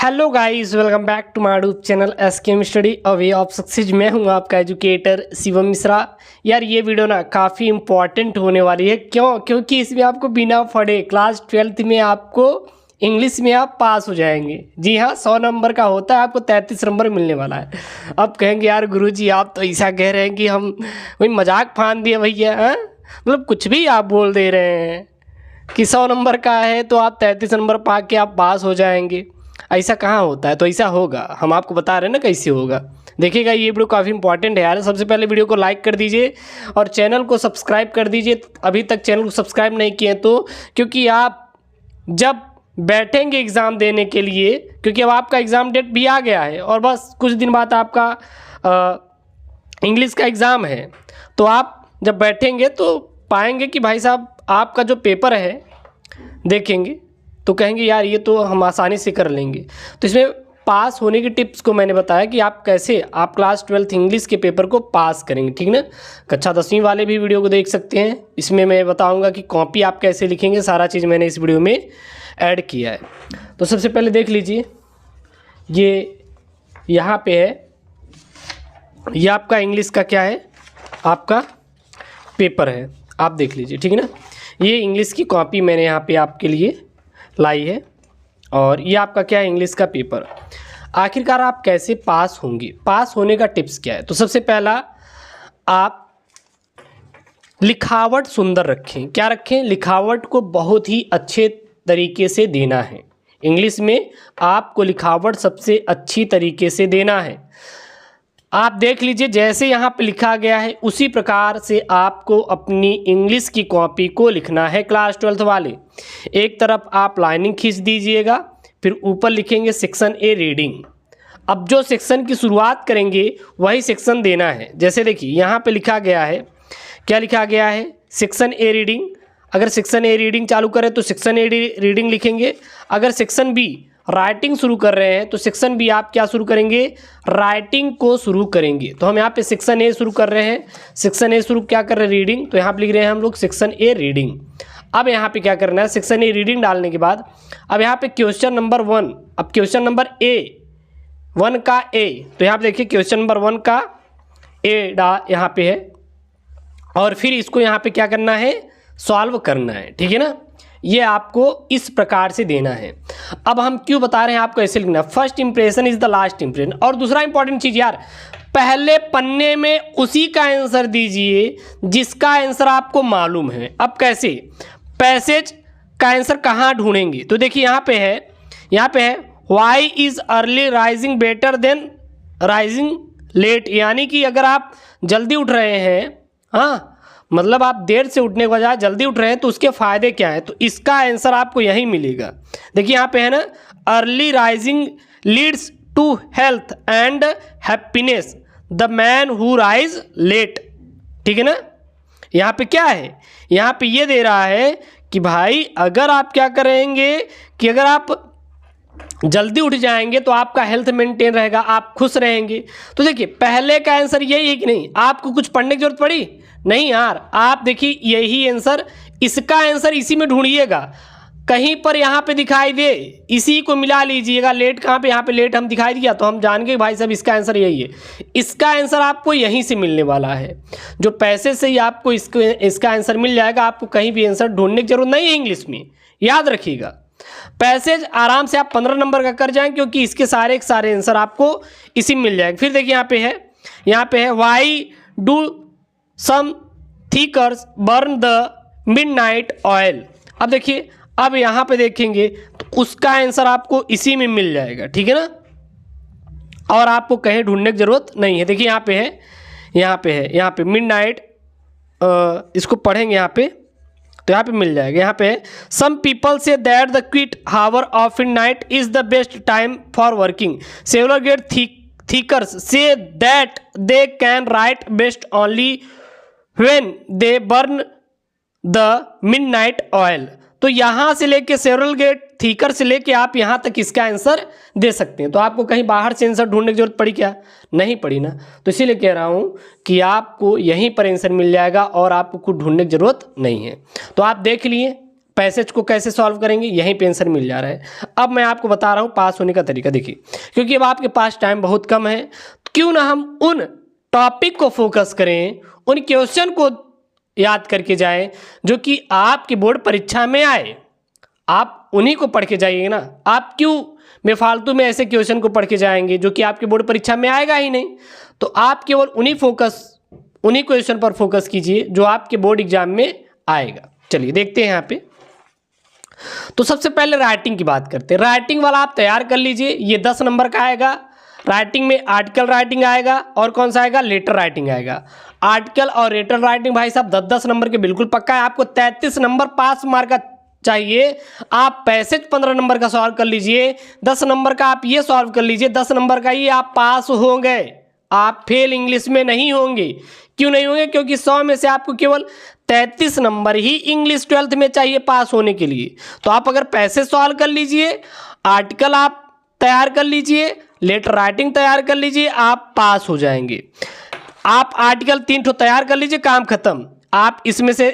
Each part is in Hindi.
Hello guys, welcome back to my YouTube channel SKM study a way of success. मैं हूं आपका एजुकेटर शिवम मिश्रा। यार ये वीडियो ना काफ़ी इंपॉर्टेंट होने वाली है। क्योंकि इसमें आपको बिना पढ़े क्लास 12th में आपको इंग्लिश में आप पास हो जाएंगे। जी हाँ, 100 नंबर का होता है, आपको 33 नंबर मिलने वाला है। अब कहेंगे यार गुरुजी आप तो ऐसा कह रहे हैं कि हम कोई मजाक फान दिए भैया, हाँ मतलब कुछ भी आप बोल दे रहे हैं कि 100 नंबर का है तो आप 33 नंबर पा के आप पास हो जाएंगे। ऐसा कहाँ होता है? तो ऐसा होगा, हम आपको बता रहे हैं ना कैसे होगा। देखिएगा ये वीडियो काफ़ी इंपॉर्टेंट है यार। सबसे पहले वीडियो को लाइक कर दीजिए और चैनल को सब्सक्राइब कर दीजिए अभी तक चैनल को सब्सक्राइब नहीं किए तो, क्योंकि आप जब बैठेंगे एग्ज़ाम देने के लिए, क्योंकि अब आपका एग्ज़ाम डेट भी आ गया है और बस कुछ दिन बाद आपका इंग्लिश का एग्ज़ाम है, तो आप जब बैठेंगे तो पाएंगे कि भाई साहब आपका जो पेपर है देखेंगे तो कहेंगे यार ये तो हम आसानी से कर लेंगे। तो इसमें पास होने की टिप्स को मैंने बताया कि आप कैसे आप क्लास 12th इंग्लिश के पेपर को पास करेंगे, ठीक ना। कक्षा 10वीं वाले भी वीडियो को देख सकते हैं, इसमें मैं बताऊंगा कि कॉपी आप कैसे लिखेंगे। सारा चीज़ मैंने इस वीडियो में ऐड किया है। तो सबसे पहले देख लीजिए, ये यहाँ पे है, ये आपका इंग्लिश का क्या है, आपका पेपर है, आप देख लीजिए, ठीक है ना। ये इंग्लिश की कॉपी मैंने यहाँ पे आपके लिए लाई है और ये आपका क्या है, इंग्लिश का पेपर। आखिरकार आप कैसे पास होंगे, पास होने का टिप्स क्या है? तो सबसे पहला, आप लिखावट सुंदर रखें। क्या रखें? लिखावट को बहुत ही अच्छे तरीके से देना है। इंग्लिश में आपको लिखावट सबसे अच्छी तरीके से देना है। आप देख लीजिए जैसे यहाँ पे लिखा गया है उसी प्रकार से आपको अपनी इंग्लिश की कॉपी को लिखना है। क्लास 12th वाले एक तरफ आप लाइनिंग खींच दीजिएगा, फिर ऊपर लिखेंगे सेक्शन ए रीडिंग। अब जो सेक्शन की शुरुआत करेंगे वही सेक्शन देना है। जैसे देखिए यहाँ पे लिखा गया है, क्या लिखा गया है, सेक्शन ए रीडिंग। अगर सेक्शन ए रीडिंग चालू करें तो सेक्शन ए रीडिंग लिखेंगे। अगर सेक्शन बी राइटिंग शुरू कर रहे हैं तो सेक्शन बी आप क्या शुरू करेंगे, राइटिंग को शुरू करेंगे। तो हम यहाँ पे सेक्शन ए शुरू कर रहे हैं, सेक्शन ए शुरू क्या कर रहे हैं, रीडिंग। तो यहाँ पे लिख रहे हैं हम लोग सेक्शन ए रीडिंग। अब यहाँ पे क्या करना है, सेक्शन ए रीडिंग डालने के बाद अब यहाँ पे क्वेश्चन नंबर 1, अब क्वेश्चन नंबर वन का ए, तो यहाँ पे देखिए क्वेश्चन नंबर 1 का ए यहाँ पे है और फिर इसको यहाँ पे क्या करना है, सॉल्व करना है, ठीक है ना। ये आपको इस प्रकार से देना है। अब हम क्यों बता रहे हैं आपको ऐसे लिखना, first impression is the last impression. और दूसरा इंपॉर्टेंट चीज यार, पहले पन्ने में उसी का आंसर दीजिए जिसका आंसर आपको मालूम है। अब कैसे, पैसेज का आंसर कहाँ ढूंढेंगे? तो देखिए यहाँ पे है why is early rising better than rising late. यानी कि अगर आप जल्दी उठ रहे हैं, हाँ मतलब आप देर से उठने के बजाय जल्दी उठ रहे हैं तो उसके फ़ायदे क्या हैं, तो इसका आंसर आपको यही मिलेगा। देखिए यहाँ पे है ना, early rising leads to health and happiness the man who rise late, ठीक है ना। यहाँ पे क्या है, यहाँ पे ये दे रहा है कि भाई अगर आप क्या करेंगे कि अगर आप जल्दी उठ जाएंगे तो आपका हेल्थ मेंटेन रहेगा, आप खुश रहेंगे। तो देखिए पहले का आंसर यही है कि नहीं, आपको कुछ पढ़ने की जरूरत पड़ी नहीं यार। आप देखिए यही आंसर, इसका आंसर इसी में ढूंढिएगा, कहीं पर यहाँ पे दिखाई दे इसी को मिला लीजिएगा। लेट कहाँ पे, यहाँ पे लेट हम दिखाई दिया तो हम जान गए भाई साहब इसका आंसर यही है। इसका आंसर आपको यहीं से मिलने वाला है, जो पैसे से ही आपको इसका आंसर मिल जाएगा। आपको कहीं भी आंसर ढूंढने की जरूरत नहीं है इंग्लिश में, याद रखिएगा। पैसेज आराम से आप 15 नंबर का कर जाएं, क्योंकि इसके सारे के सारे आंसर आपको इसी में मिल जाएंगे। फिर देखिए यहाँ पे है why do some thinkers burn the midnight oil. अब देखिए, अब यहाँ पे देखेंगे तो उसका आंसर आपको इसी में मिल जाएगा, ठीक है ना, और आपको कहीं ढूंढने की जरूरत नहीं है। देखिए यहाँ पे मिडनाइट, इसको पढ़ेंगे यहाँ पे तो यहाँ पे मिल जाएगा। यहाँ पे some people say that the quiet hour of in night is the best time for working, several great thinkers say that they can write best only when they burn the midnight oil. तो यहाँ से लेके सेवरल गेट थीकर से लेके आप यहाँ तक इसका आंसर दे सकते हैं। तो आपको कहीं बाहर से आंसर ढूंढने की जरूरत पड़ी क्या? नहीं पड़ी ना। तो इसीलिए कह रहा हूँ कि आपको यहीं पर आंसर मिल जाएगा और आपको कुछ ढूंढने की जरूरत नहीं है। तो आप देख लिए पैसेज को कैसे सॉल्व करेंगे, यहीं पे आंसर मिल जा रहा है। अब मैं आपको बता रहा हूँ पास होने का तरीका। देखिए, क्योंकि अब आपके पास टाइम बहुत कम है, तो क्यों ना हम उन टॉपिक को फोकस करें, उन क्वेश्चन को याद करके जाएं जो कि आपकी बोर्ड परीक्षा में आए। आप उन्हीं को पढ़ के जाइए ना। आप क्यों बेफालतू में ऐसे क्वेश्चन को पढ़ के जाएंगे जो कि आपके बोर्ड परीक्षा में आएगा ही नहीं। तो आप केवल उन्हीं क्वेश्चन पर फोकस कीजिए जो आपके बोर्ड एग्जाम में आएगा। चलिए देखते हैं यहाँ पे। तो सबसे पहले राइटिंग की बात करते हैं। राइटिंग वाला आप तैयार कर लीजिए, ये 10 नंबर का आएगा। राइटिंग में आर्टिकल राइटिंग आएगा और कौन सा आएगा, लेटर राइटिंग आएगा। आर्टिकल और लेटर राइटिंग भाई साहब 10-10 नंबर के बिल्कुल पक्का है। आपको 33 नंबर पास मार्क का चाहिए। आप पैसेज 15 नंबर का सॉल्व कर लीजिए, 10 नंबर का आप ये सॉल्व कर लीजिए, 10 नंबर का ही आप पास हो गए। आप फेल इंग्लिश में नहीं होंगे। क्यों नहीं होंगे, क्योंकि 100 में से आपको केवल 33 नंबर ही इंग्लिश 12th में चाहिए पास होने के लिए। तो आप अगर पैसेज सॉल्व कर लीजिए, आर्टिकल आप तैयार कर लीजिए, लेटर राइटिंग तैयार कर लीजिए, आप पास हो जाएंगे। आप आर्टिकल 3 ठो तैयार कर लीजिए, काम खत्म। आप इसमें से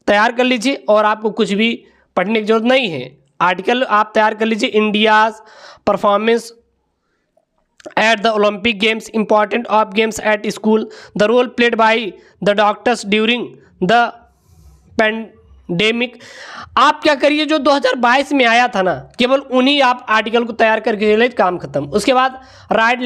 तैयार कर लीजिए और आपको कुछ भी पढ़ने की जरूरत नहीं है। आर्टिकल आप तैयार कर लीजिए, India's performance at the Olympic games, important of games at school, the role played by the doctors during the pandemic. आप क्या करिए, जो 2022 में आया था ना, केवल उन्हीं आप आर्टिकल को तैयार करके चले, काम खत्म। उसके बाद राइट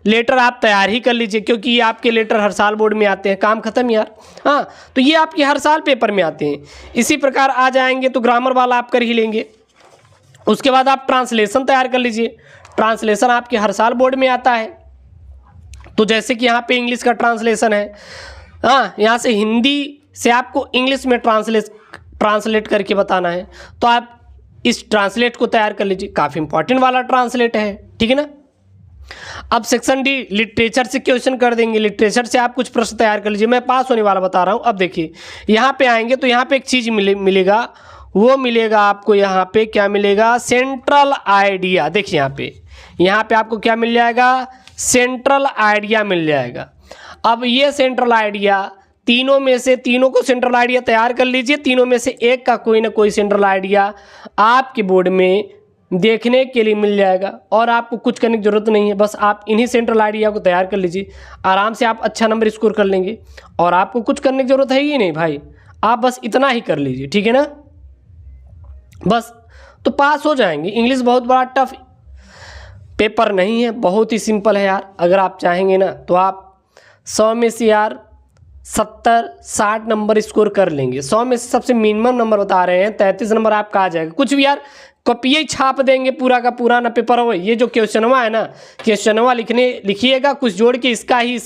लेटर आप तैयार ही कर लीजिए, क्योंकि ये आपके लेटर हर साल बोर्ड में आते हैं, काम खत्म यार। हाँ, तो ये आपके हर साल पेपर में आते हैं। इसी प्रकार आ जाएंगे तो ग्रामर वाला आप कर ही लेंगे। उसके बाद आप ट्रांसलेशन तैयार कर लीजिए। ट्रांसलेशन आपके हर साल बोर्ड में आता है। तो जैसे कि यहाँ पे इंग्लिश का ट्रांसलेशन है, हाँ, यहाँ से हिंदी से आपको इंग्लिश में ट्रांसलेट करके बताना है, तो आप इस ट्रांसलेट को तैयार कर लीजिए। काफ़ी इंपॉर्टेंट वाला ट्रांसलेट है, ठीक है ना। अब सेक्शन डी लिटरेचर से क्वेश्चन कर देंगे। लिटरेचर से आप कुछ प्रश्न तैयार कर लीजिए, मैं पास होने वाला बता रहा हूँ। अब देखिए, यहाँ पे आएंगे तो यहाँ पे एक चीज़ मिलेगा, वो मिलेगा आपको यहाँ पे, क्या मिलेगा, सेंट्रल आइडिया। देखिए यहाँ पे आपको क्या मिल जाएगा, सेंट्रल आइडिया मिल जाएगा। अब ये सेंट्रल आइडिया तीनों को सेंट्रल आइडिया तैयार कर लीजिए। तीनों में से एक का कोई ना कोई सेंट्रल आइडिया आपके बोर्ड में देखने के लिए मिल जाएगा और आपको कुछ करने की जरूरत नहीं है। बस आप इन्हीं सेंट्रल आइडिया को तैयार कर लीजिए, आराम से आप अच्छा नंबर स्कोर कर लेंगे और आपको कुछ करने की जरूरत है ही नहीं भाई। आप बस इतना ही कर लीजिए, ठीक है ना, बस तो पास हो जाएंगे। इंग्लिश बहुत बड़ा टफ पेपर नहीं है, बहुत ही सिंपल है यार। अगर आप चाहेंगे ना तो आप 100 में से यार 70-60 नंबर स्कोर कर लेंगे। 100 में से सबसे मिनिमम नंबर बता रहे हैं, 33 नंबर आपका आ जाएगा। कुछ भी यार कॉपी ही छाप देंगे पूरा का पूरा ना पेपर हो। ये जो क्वेश्चनवा है ना, क्वेश्चनवा लिखिएगा कुछ जोड़ के, इसका ही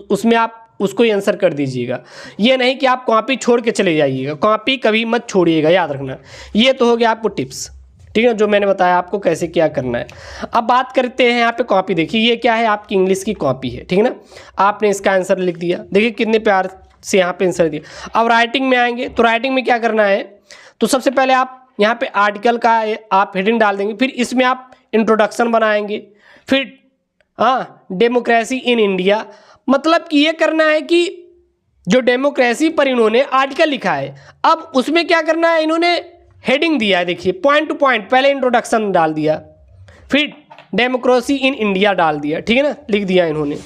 उसमें आप उसको ही आंसर कर दीजिएगा। ये नहीं कि आप कॉपी छोड़ के चले जाइएगा, कॉपी कभी मत छोड़िएगा, याद रखना। ये तो हो गया आपको टिप्स, ठीक है, जो मैंने बताया आपको कैसे क्या करना है। अब बात करते हैं यहाँ पे कॉपी। देखिए ये क्या है, आपकी इंग्लिश की कॉपी है, ठीक है ना। आपने इसका आंसर लिख दिया, देखिए कितने प्यार से यहाँ पे आंसर दिया। अब राइटिंग में आएंगे तो राइटिंग में क्या करना है, तो सबसे पहले आप यहाँ पे आर्टिकल का आप हेडिंग डाल देंगे, फिर इसमें आप इंट्रोडक्शन बनाएंगे, फिर हाँ डेमोक्रेसी इन इंडिया। मतलब कि ये करना है कि जो डेमोक्रेसी पर इन्होंने आर्टिकल लिखा है, अब उसमें क्या करना है, इन्होंने हेडिंग दिया है। देखिए पॉइंट टू पॉइंट, पहले इंट्रोडक्शन डाल दिया, फिर डेमोक्रेसी इन इंडिया डाल दिया, ठीक है ना, लिख दिया इन्होंने।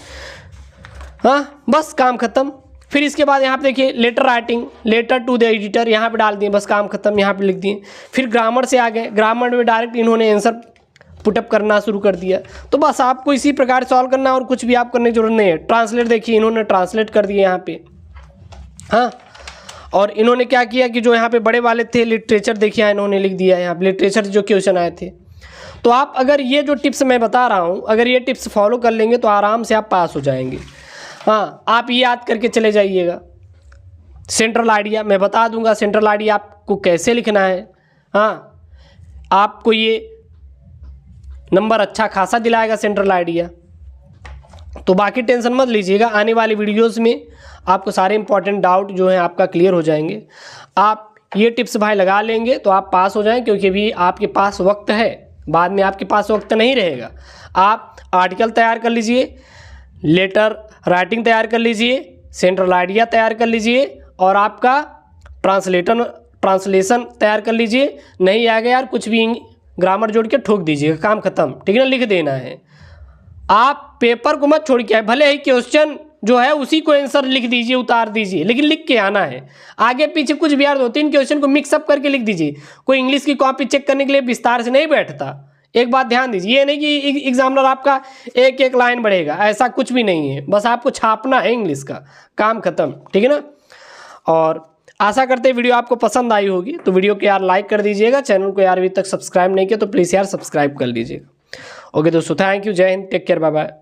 हाँ बस काम खत्म। फिर इसके बाद यहाँ पे देखिए letter writing, letter to the editor, यहाँ पे डाल दिए, बस काम खत्म, यहाँ पे लिख दिए। फिर ग्रामर से आ गए, ग्रामर में डायरेक्ट इन्होंने आंसर पुटअप करना शुरू कर दिया। तो बस आपको इसी प्रकार सॉल्व करना और कुछ भी आप करने की जरूरत नहीं है। ट्रांसलेट देखिए इन्होंने ट्रांसलेट कर दिया यहाँ पे, हाँ। और इन्होंने क्या किया कि जो यहाँ पे बड़े वाले थे लिटरेचर, देखिए इन्होंने लिख दिया यहाँ पे लिटरेचर जो क्वेश्चन आए थे। तो आप अगर ये जो टिप्स मैं बता रहा हूँ, अगर ये टिप्स फॉलो कर लेंगे तो आराम से आप पास हो जाएंगे। हाँ आप ये याद करके चले जाइएगा। सेंट्रल आइडिया मैं बता दूंगा, सेंट्रल आइडिया आपको कैसे लिखना है। हाँ आपको ये नंबर अच्छा खासा दिलाएगा सेंट्रल आइडिया, तो बाकी टेंशन मत लीजिएगा। आने वाली वीडियोस में आपको सारे इंपॉर्टेंट डाउट जो है आपका क्लियर हो जाएंगे। आप ये टिप्स भाई लगा लेंगे तो आप पास हो जाएंगे, क्योंकि अभी आपके पास वक्त है, बाद में आपके पास वक्त नहीं रहेगा। आप आर्टिकल तैयार कर लीजिए, लेटर राइटिंग तैयार कर लीजिए, सेंट्रल आइडिया तैयार कर लीजिए और आपका ट्रांसलेशन तैयार कर लीजिए, नहीं आ गया यार कुछ भी ग्रामर जोड़ के ठोक दीजिएगा, काम खत्म, ठीक है ना, लिख देना है। आप पेपर को मत छोड़ के आए, भले ही क्वेश्चन जो है उसी को आंसर लिख दीजिए, उतार दीजिए, लेकिन लिख के आना है। आगे पीछे कुछ भी यार 2-3 क्वेश्चन को मिक्सअप करके लिख दीजिए। कोई इंग्लिश की कॉपी चेक करने के लिए विस्तार से नहीं बैठता। एक बात ध्यान दीजिए, ये नहीं कि एग्जामिनर आपका एक एक लाइन बढ़ेगा, ऐसा कुछ भी नहीं है। बस आपको छापना है इंग्लिश का, काम खत्म, ठीक है ना। और आशा करते हैं वीडियो आपको पसंद आई होगी, तो वीडियो को यार लाइक कर दीजिएगा। चैनल को यार अभी तक सब्सक्राइब नहीं किया तो प्लीज़ यार सब्सक्राइब कर लीजिएगा। ओके दोस्तों, thank you, Jai Hind, take care, bye bye.